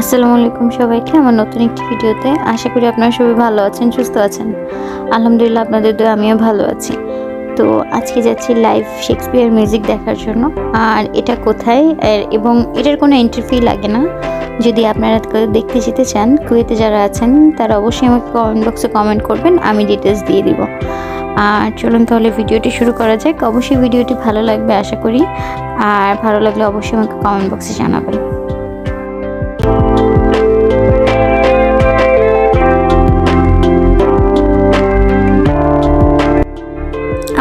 আসসালামুআলাইকুম সবাইকে আমার নতুন একটি ভিডিওতে। আশা করি আপনারা সবাই ভালো আছেন, সুস্থ আছেন। আলহামদুলিল্লাহ, আপনাদের দোয়ায় আমিও ভালো আছি। তো আজকে যাচ্ছি লাইভ শেক্সপিয়ার মিউজিক দেখার জন্য। আর এটা কোথায় এবং এটার কোনো এন্ট্রি ফি লাগে না। যদি আপনারা দেখতে যেতে চান, কুয়েতে যারা আছেন তারা অবশ্যই আমাকে কমেন্ট বক্সে কমেন্ট করবেন, আমি ডিটেলস দিয়ে দিব। আর চলুন তাহলে ভিডিওটি শুরু করা যাক। অবশ্যই ভিডিওটি ভালো লাগবে আশা করি, আর ভালো লাগলে অবশ্যই আমাকে কমেন্ট বক্সে জানাবেন।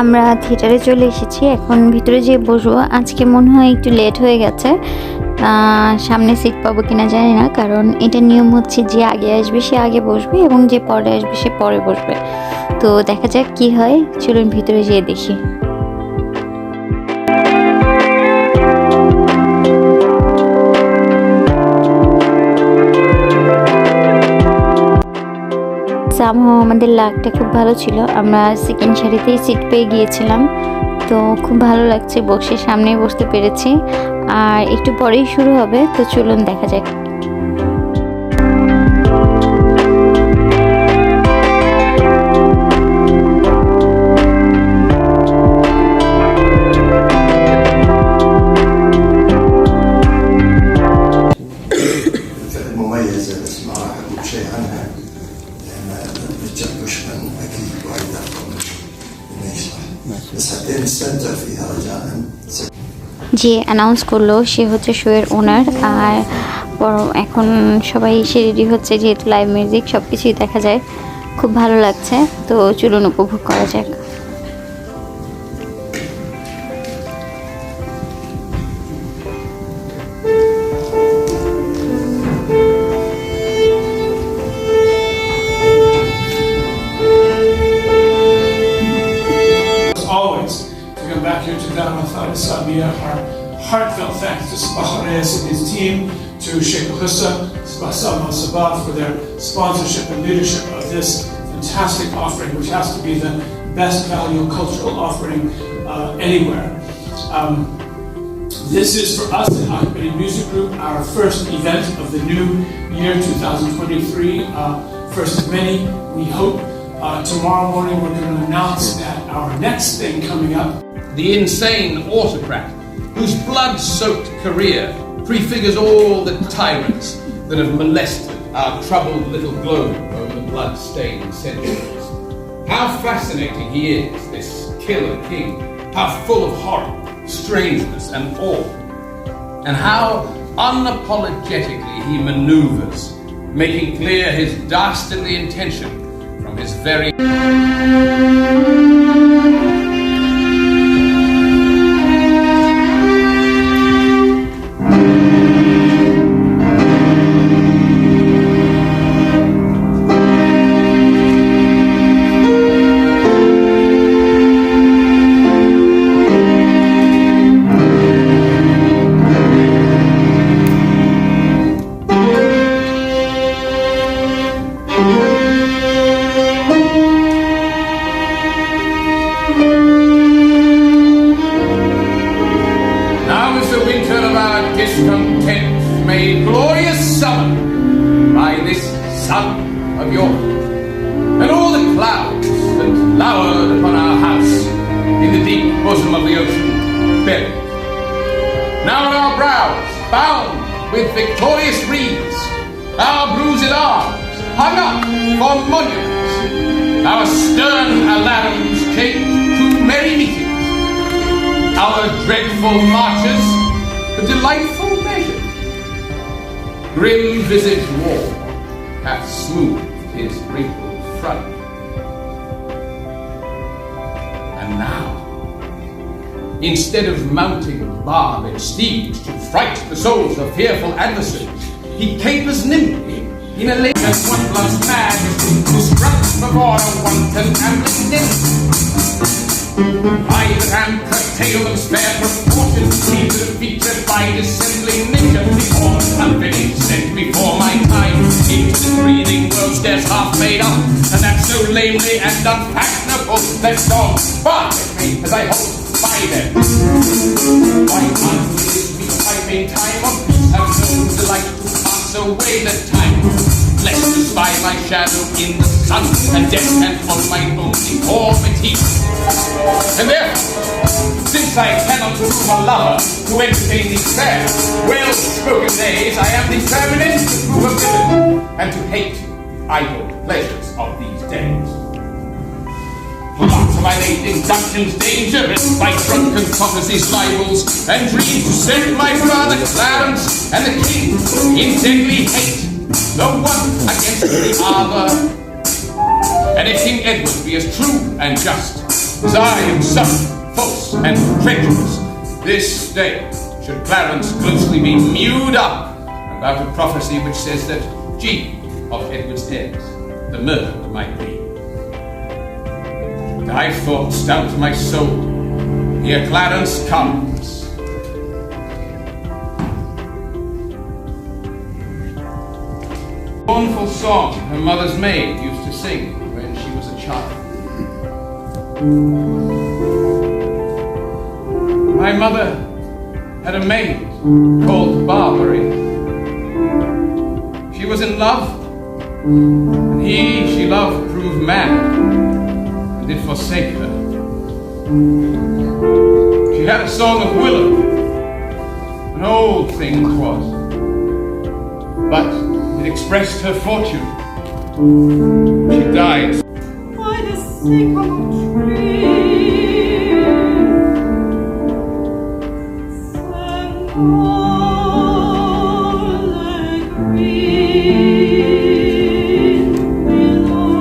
আমরা থিয়েটারে চলে এসেছি, এখন ভিতরে যেয়ে বসবো। আজকে মনে হয় একটু লেট হয়ে গেছে, সামনে সিট পাবো কিনা জানি না, কারণ এটা নিয়ম হচ্ছে যে আগে আসবে সে আগে বসবে এবং যে পরে আসবে সে পরে বসবে। তো দেখা যাক কি হয়, চলুন ভিতরে যেয়ে দেখি। আমাদের লাকটা খুব ভালো ছিল, আমরা সেকেন্ড সারিতেই সিট পেয়ে গিয়েছিলাম। তো খুব ভালো লাগছে, বসে সামনেই বসতে পেরেছি। আর একটু পরেই শুরু হবে, তো চলুন দেখা যাক। যে অ্যানাউন্স করলো সে হচ্ছে শোয়ের ওনার। আর এখন সবাই এসে রেডি হচ্ছে, যেহেতু লাইভ মিউজিক সব কিছুই দেখা যায়, খুব ভালো লাগছে। তো চলুন উপভোগ করা যাক। Our heartfelt thanks to Sabah Reyes and his team, to Sheikh Hussa, Sabah for their sponsorship and leadership of this fantastic offering, which has to be the best value cultural offering anywhere. This is for us at Akbari Music Group our first event of the new year 2023, first of many, we hope. Tomorrow morning we're going to announce that our next thing coming up, the insane autocrat whose blood-soaked career prefigures all the tyrants that have molested our troubled little globe over the blood-stained centuries. How fascinating he is, this killer king, how full of horror, strangeness and awe, and how unapologetically he maneuvers, making clear his dastardly intention from his very... discontent made glorious summer by this sun of yours, and all the clouds that lowered upon our house in the deep bosom of the ocean buried. Now on our brows, bound with victorious wreaths, our bruised arms hung up for monuments, our stern alarums changed to merry meetings, our dreadful marches a delightful measure. Grim-visaged war hath smoothed his wrinkled front. And now, instead of mounting barbed steeds to fright the souls of fearful adversaries, he capers nimbly in a lane as one blood's mad, who struck before a wanton ambling din. I that am curtailed of spare proportions, seem to featured by dissembling nature, before unfinished, sent before my time into the breathing world scarce half made up, and that so lamely and unfashionable that dogs bark at me as I hold by them. Why can't this be piping time of peace have no delight to pass so away the time, lest to spy my shadow in the sun, and death can on my own deformity. And therefore, since I cannot prove a lover to entertain these fair, well-spoken days, I am determined to prove a villain, and to hate the idle pleasures of these days. Lots have I laid in dungeons dangerous by drunken prophecies, libels, and dreams to set my brother Clarence and the king in deadly hate, the one against the other. And if King Edward be as true and just as I am some false and treacherous, this day should Clarence closely be mewed up about a prophecy which says that G of Edward's heirs, the murdered might be. I thought stout to my soul, here Clarence comes. Mournful song her mother's maid used to sing when she was a child. My mother had a maid called Barbary. She was in love, and he she loved proved mad, did forsake her. She had a song of willow, an old thing 'twas, but it expressed her fortune. She died by the sycamore tree, sang all the green willow.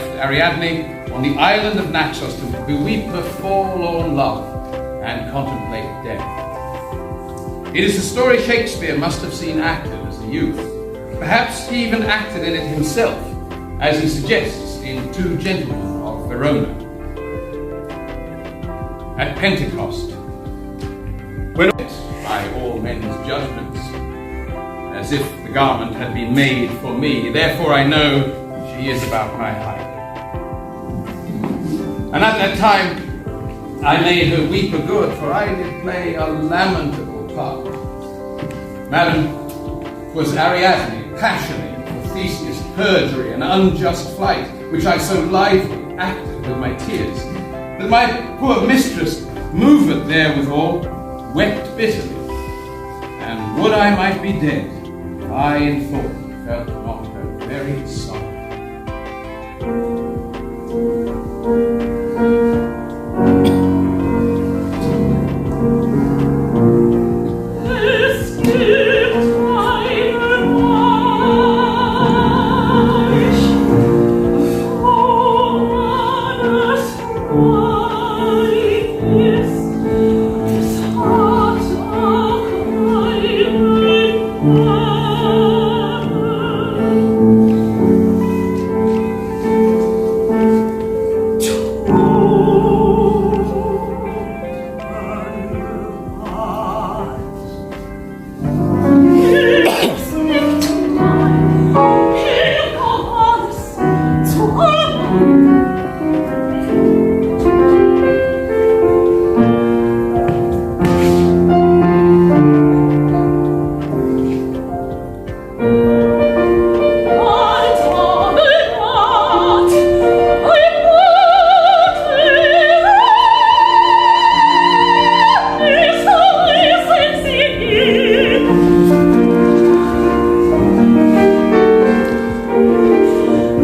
left Ariadne on the island of Naxos to beweep her forlorn love and contemplate death. It is a story Shakespeare must have seen acted as a youth. Perhaps he even acted in it himself, as he suggests in Two Gentlemen of Verona. At Pentecost, when by all men's judgments, as if the garment had been made for me, therefore I know she is about my height. And at that time I made her weep a good, for I did play a lamentable part. Madam, 'twas Ariadne, passioning for Theseus' perjury and unjust flight, which I so lively acted with my tears, that my poor mistress, moved therewithal, wept bitterly, and would I might be dead, if I in thought felt not her very sorrow. Es gibt eine Weich, wo alles reich ist. Es hat auch einen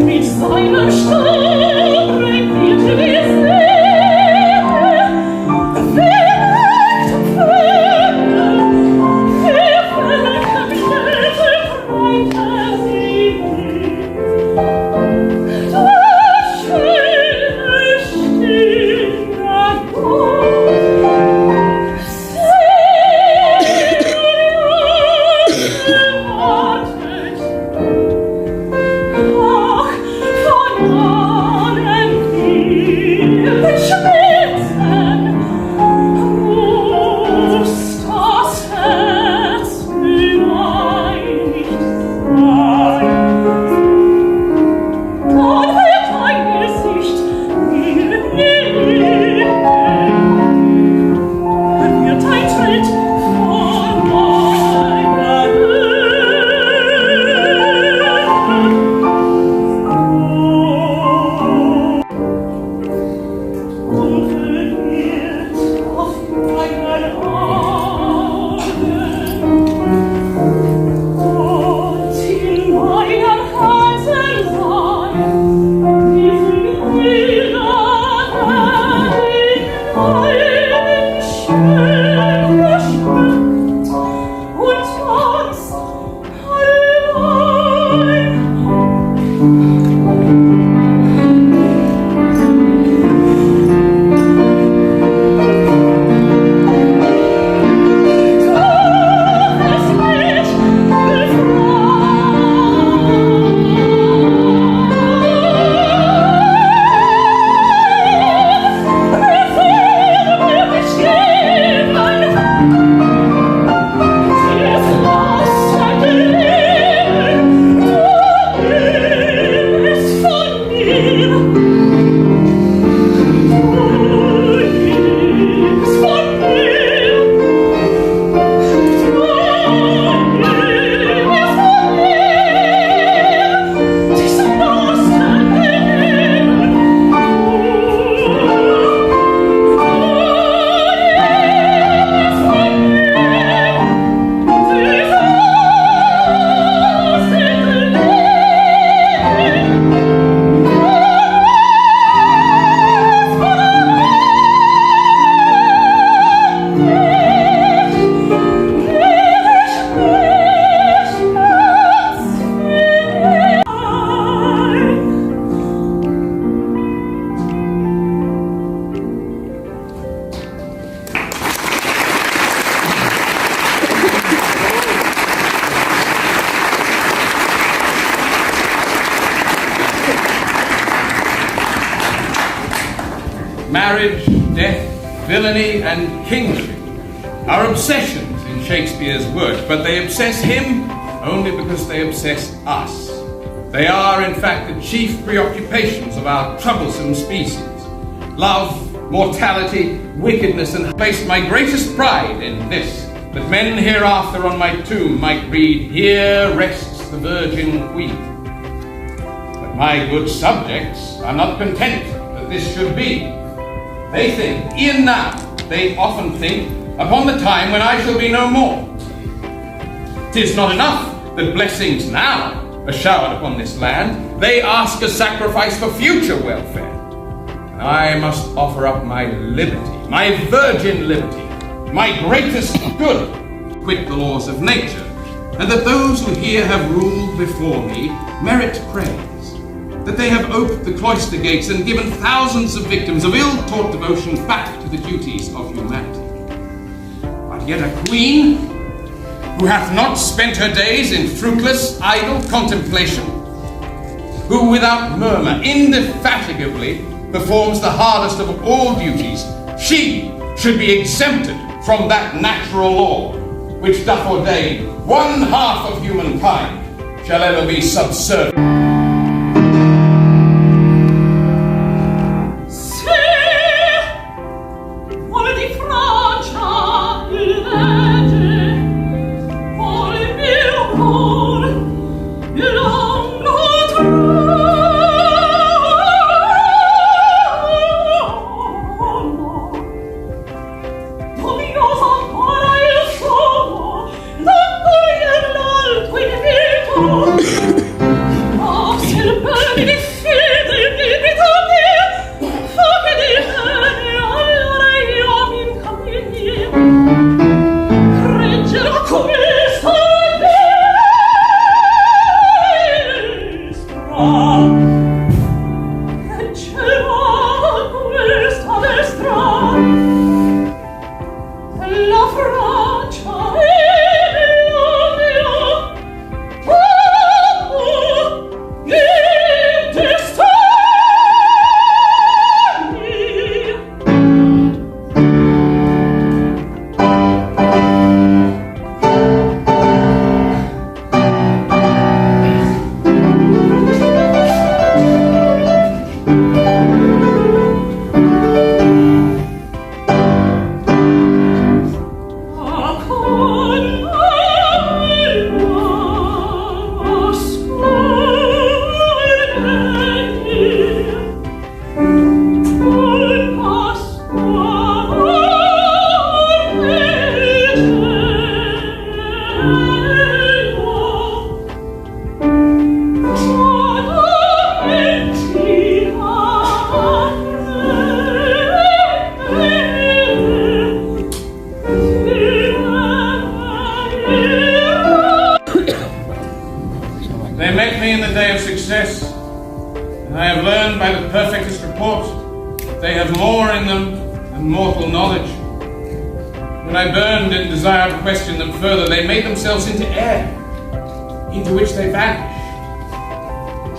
mit seinem Stein marriage, death, villainy, and kingship are obsessions in Shakespeare's work, but they obsess him only because they obsess us. They are, in fact, the chief preoccupations of our troublesome species. Love, mortality, wickedness, and placed my greatest pride in this, that men hereafter on my tomb might read, "Here rests the Virgin Queen." But my good subjects are not content that this should be. They think, e'en now, they often think, upon the time when I shall be no more. 'Tis not enough that blessings now are showered upon this land, they ask a sacrifice for future welfare. And I must offer up my liberty, my virgin liberty, my greatest good, to quit the laws of nature, and that those who here have ruled before me merit praise, that they have opened the cloister gates and given thousands of victims of ill-taught devotion back to the duties of humanity. But yet a queen, who hath not spent her days in fruitless, idle contemplation, who without murmur, indefatigably performs the hardest of all duties, she should be exempted from that natural law which doth ordain one half of humankind shall ever be subservient. They met me in the day of success, and I have learned by the perfectest report that they have more in them than mortal knowledge. When I burned in desire to question them further, they made themselves into air, into which they vanished.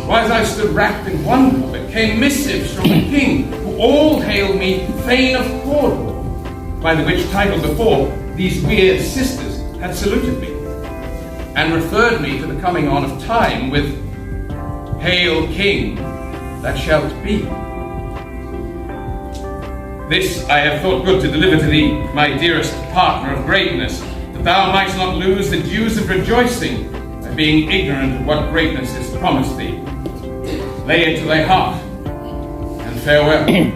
While I stood wrapped in wonder, there came missives from the king, who all hailed me Thane of Cornwall, by the which title before these weird sisters had saluted me, and referred me to the coming on of time with, "Hail King, that shalt be." This I have thought good to deliver to thee, my dearest partner of greatness, that thou mightst not lose the dues of rejoicing by being ignorant of what greatness is promised thee. Lay it to thy heart, and farewell. Il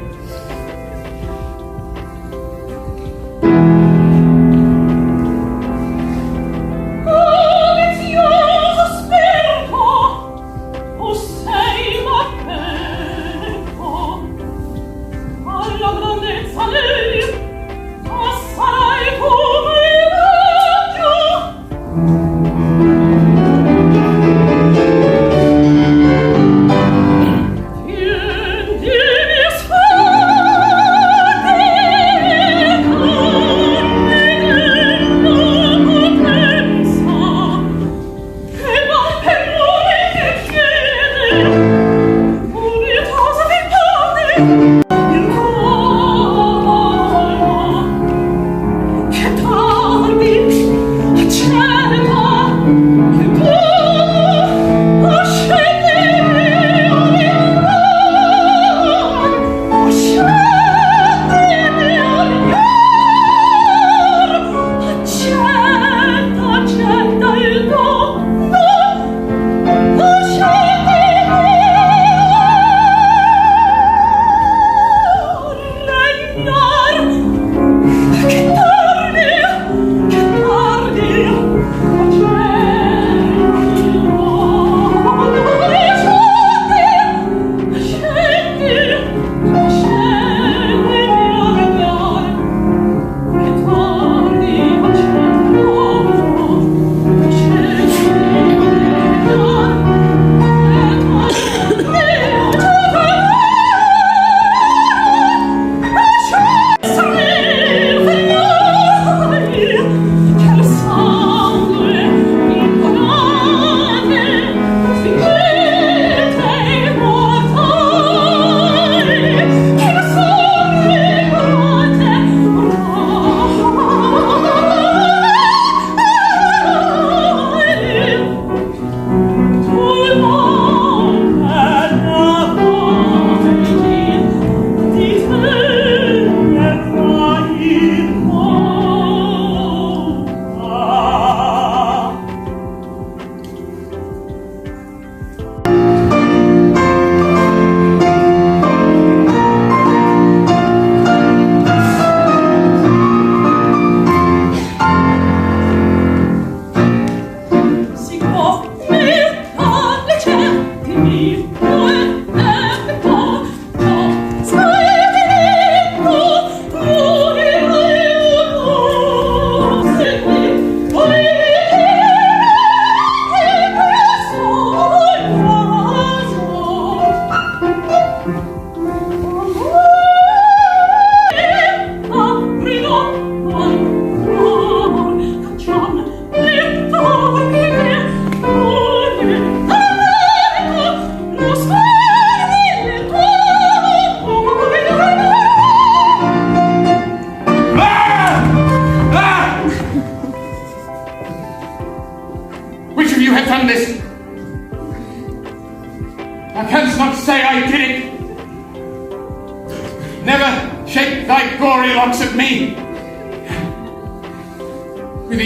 gory locks at me.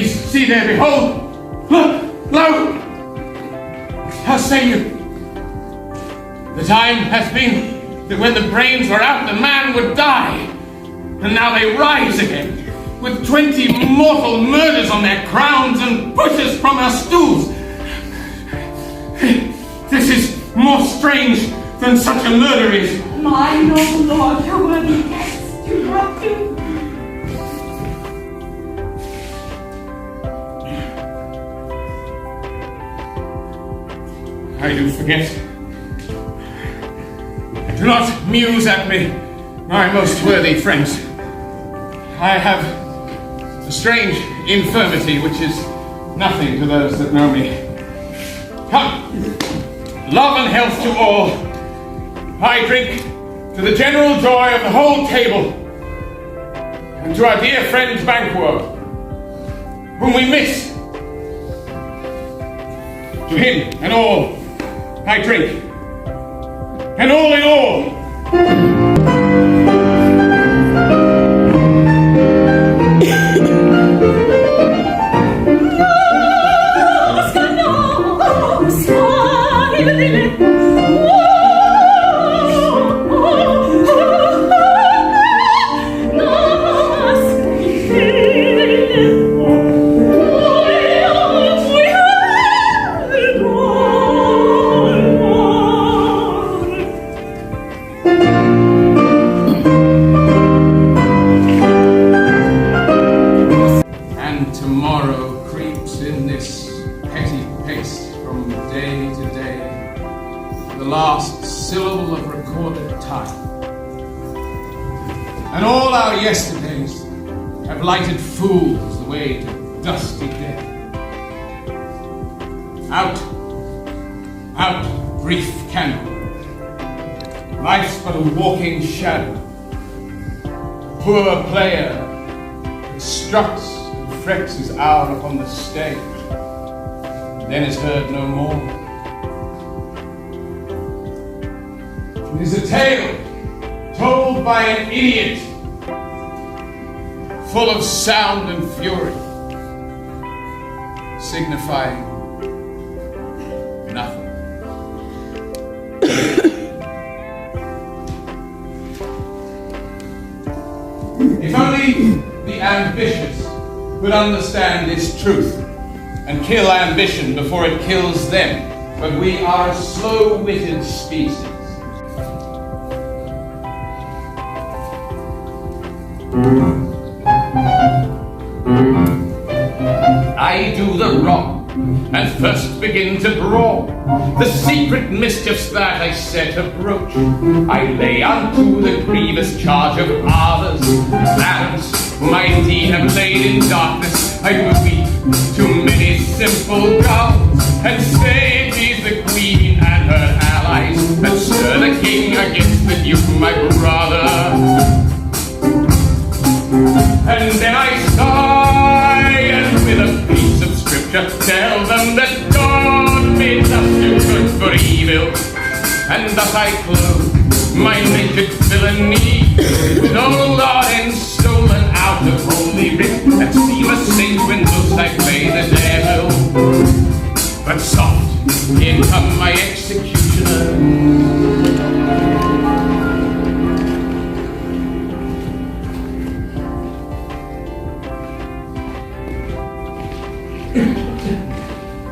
See there, behold! Look! Lo! How say you? The time has been that when the brains were out, the man would die. And now they rise again, with 20 mortal murders on their crowns and pushes from our stools. This is more strange than such a murder is. My noble lord, your worthy guests do not do. I do forget. Do not muse at me, my most worthy friends. I have a strange infirmity which is nothing to those that know me. Come, love and health to all. I drink to the general joy of the whole table, and to our dear friend Banquo, whom we miss. To him and all I drink, and all in all. And all our yesterdays have lighted fools the way to dusty death. Out, out, brief candle. Life's but a walking shadow. Poor player who struts and frets his hour upon the stage, and then is heard no more. It is a tale told by an idiot, full of sound and fury, signifying nothing. If only the ambitious could understand this truth and kill ambition before it kills them, but we are a slow-witted species. I do the wrong, and first begin to brawl. The secret mischiefs that I set abroach, I lay unto the grievous charge of others. Parents, whom I indeed have laid in darkness, I do weep to many simple gulls, and say it is the Queen and her allies that stir the King against the Duke, my brother. And then I sigh, and with a piece of scripture tell them that God made us do good for evil. And thus I clothe my naked villainy with old ardents stolen out of holy writ, that seem a saint when most I play the devil. But soft, here come my executioner.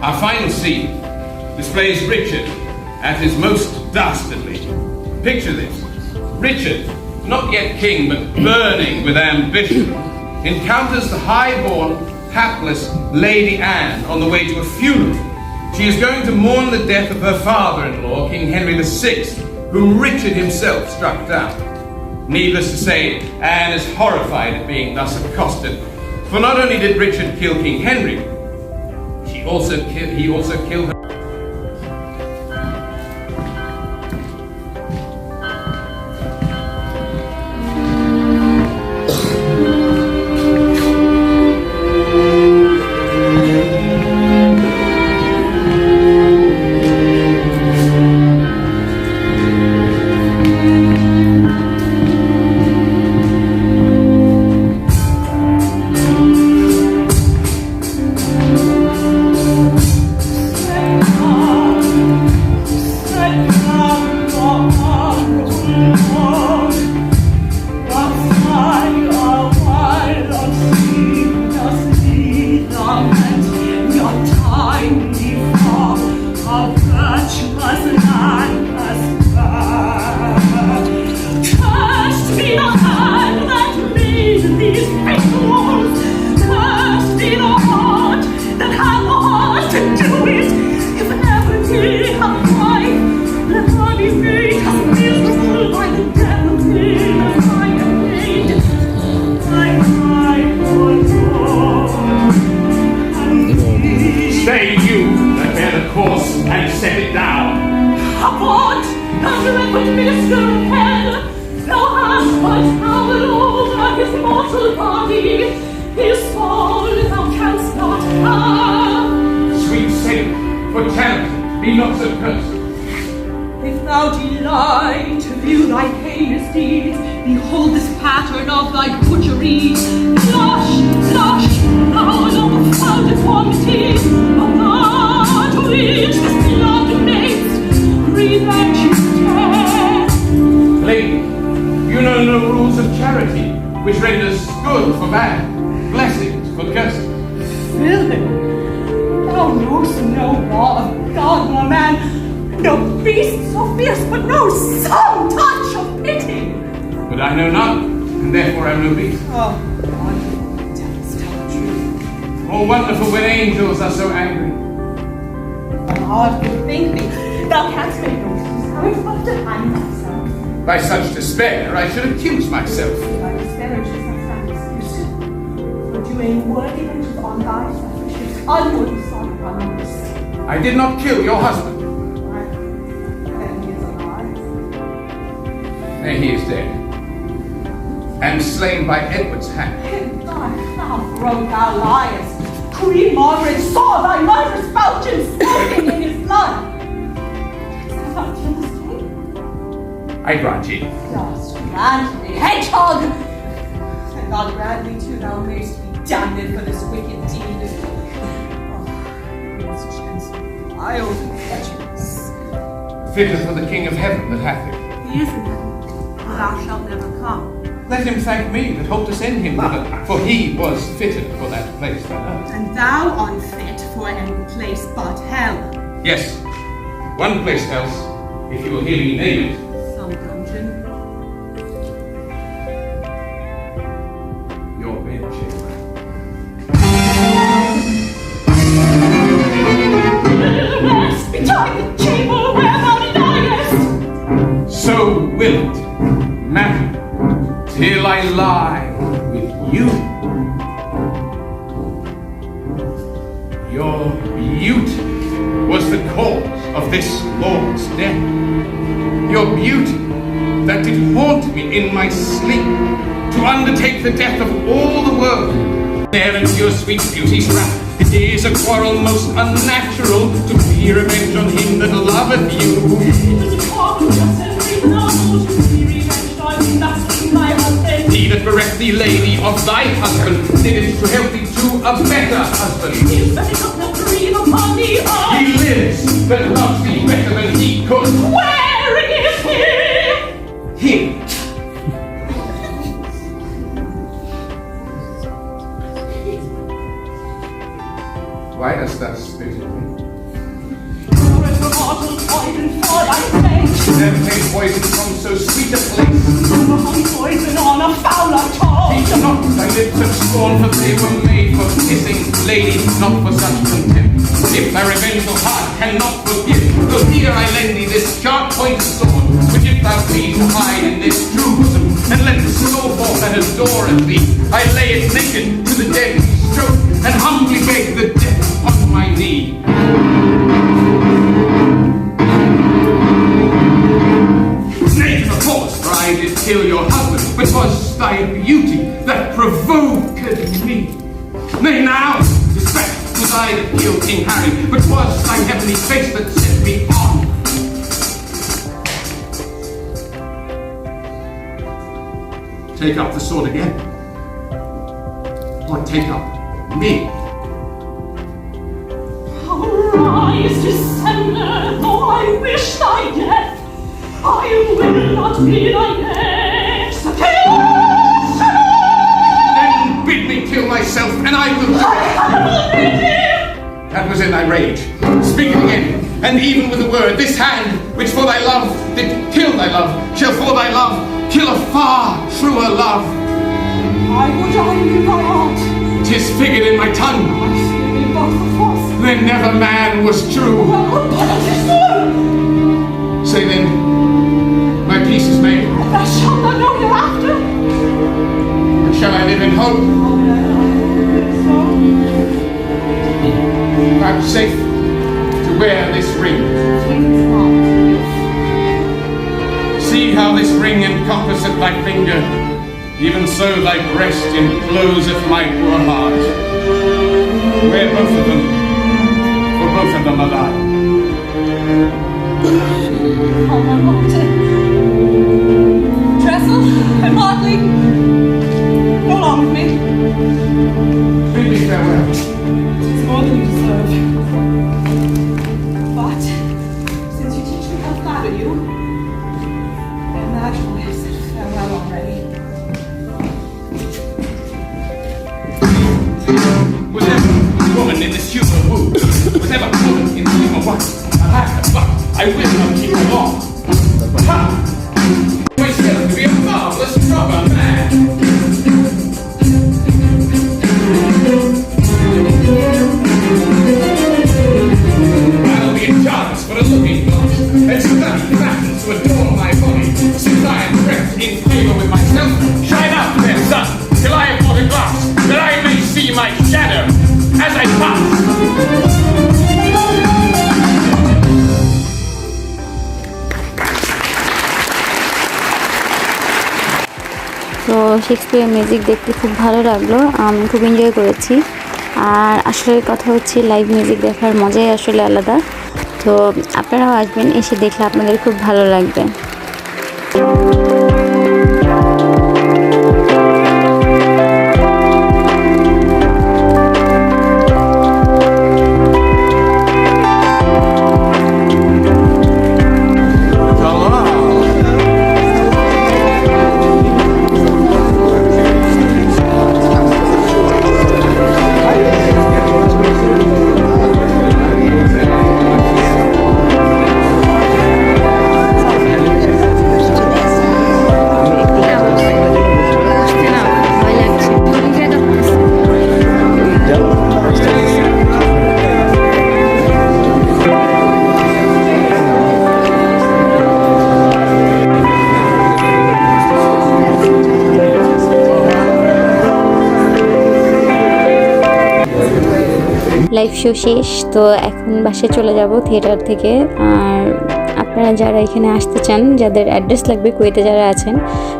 Our final scene displays Richard at his most dastardly. Picture this. Richard, not yet king, but burning with ambition, encounters the high-born, hapless Lady Anne on the way to a funeral. She is going to mourn the death of her father-in-law, King Henry VI, whom Richard himself struck down. Needless to say, Anne is horrified at being thus accosted, for not only did Richard kill King Henry, he also killed her. be not so cursed. If thou delight to view thy heinous deeds, behold this pattern of thy butchery. Blush, blush, thou of the foul deformity, of that which this blood makes, revenge is death. Lady, you know no rules of charity, which renders good for bad, blessings for cursed. Villain, thou know'st no law of God nor man, no beast so fierce, but no some touch of pity. But I know none, and therefore am no beast. Oh, God, tellest tell the truth. More wonderful when angels are so angry. God, bethink thee, thou canst make no excuse, coming up to hang thyself. By such despair, I should accuse myself. Thy despair should not stand excuse. For doing worthy vengeance on thy selfishness, unworthy son upon others. I did not kill your husband. Then he is alive. Nay, he is dead, and slain by Edward's hand. In thy mouth, rogue, thou liest. Queen Margaret saw thy murderous falchion soaking in his blood. Didst thou not kill this king? I grant ye. Dost grant me, hedgehog! And God grant me too, thou mayst be damned for this wicked deed. Oh, such and wild and treacherous. Fitter for the King of Heaven that hath him. He is in heaven, but thou shalt never come. Let him thank me that hope to send him thither, for he was fitted for that place below. And thou unfit for any place but hell. Yes, one place else, if you will hear me name it. Some dungeon. Your bedchamber. Rest beside the chamber where thou liest. So will it, madam, till I lie with you. Your beauty was the cause of this lord's death. Your beauty that did haunt me in my sleep to undertake the death of all the world. There in your sweet beauty's wrath, it is a quarrel most unnatural to be revenge on him that loveth you. It is a quarrel just as reasonable to be revenged on thy husband. He that bereft thee, lady, of thy husband, did it to help thee to a better husband. He is better not to breathe upon the earth. He lives, that loves thee better than he could. Where is he? Him. Why dost thou spit at me? Or is the mortal poison for thy sake? Never came poison from so sweet a place. Hung poison on a fouler tongue. Teach not thy lips of scorn, for they were made for kissing, lady, not for such contempt. If thy revengeful heart cannot forgive, though here I lend thee this sharp-pointed sword, which if thou please to hide in this true bosom, and let the soul forth that adoreth thee, I lay it naked to the dead stroke, and humbly beg the death on my knee. Nay, of course, for I did kill your husband, but 'twas thy beauty that provoked me. Nay, now, respect was I that killed King Harry, but 'twas thy heavenly face that set me on. Take up the sword again, or take up me. Arise, dissembler, though I wish thy death, I will not be thy executioner. Then bid me kill myself, and I will. I will bid him. That was in thy rage. Speak it again, and even with the word, this hand, which for thy love did kill thy love, shall for thy love kill a far truer love. I would I knew thy heart. 'Tis figured in my tongue. I fear me both the false. Then never man was true. Well, but it is so. Say then, my peace is made. Thou shalt not know hereafter. And shall I live in hope? Vouchsafe to wear this ring. See how this ring encompasseth thy finger, even so thy breast encloseth my poor heart. Wear both of them, for both of them are thine. Oh my God. Trestle and Motley, go along with me. Bid me farewell. It's more than you deserve. But since you teach me how to flatter you, I imagine we have said farewell already. Was ever a woman in this human womb? Was ever a woman in the human wife? I have her, but I will not keep her long. Ha! Myself to be a marvelous rubber man. I'll be in charge for a looking glass and study fashions to adorn my body. Since I am dressed in favour with myself, shine out there, sun, till I have bought a glass, that I may see my shadow as I pass. তো Shakespeare music দেখতে খুব ভালো লাগলো, আমি খুব enjoy করেছি। আর আসলে কথা হচ্ছে লাইভ মিউজিক দেখার মজাই আসলে আলাদা। তো আপনারাও আসবেন, এসে দেখলে আপনাদের খুব ভালো লাগবে। লাইভ শো শেষ, তো এখন বাসায় চলে যাব থিয়েটার থেকে। আর আপনারা যারা এখানে আসতে চান, যাদের অ্যাড্রেস লাগবে কুয়েতে যারা আছেন,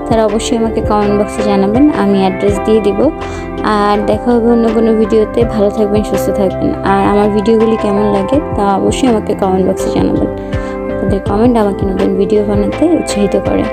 তারা অবশ্যই আমাকে কমেন্ট বক্সে জানাবেন, আমি অ্যাড্রেস দিয়ে দিব। আর দেখা হবে অন্য কোনো ভিডিওতে। ভালো থাকবেন, সুস্থ থাকবেন। আর আমার ভিডিওগুলি কেমন লাগে তা অবশ্যই আমাকে কমেন্ট বক্সে জানাবেন। আপনাদের কমেন্ট আমাকে নতুন ভিডিও বানাতে উৎসাহিত করে।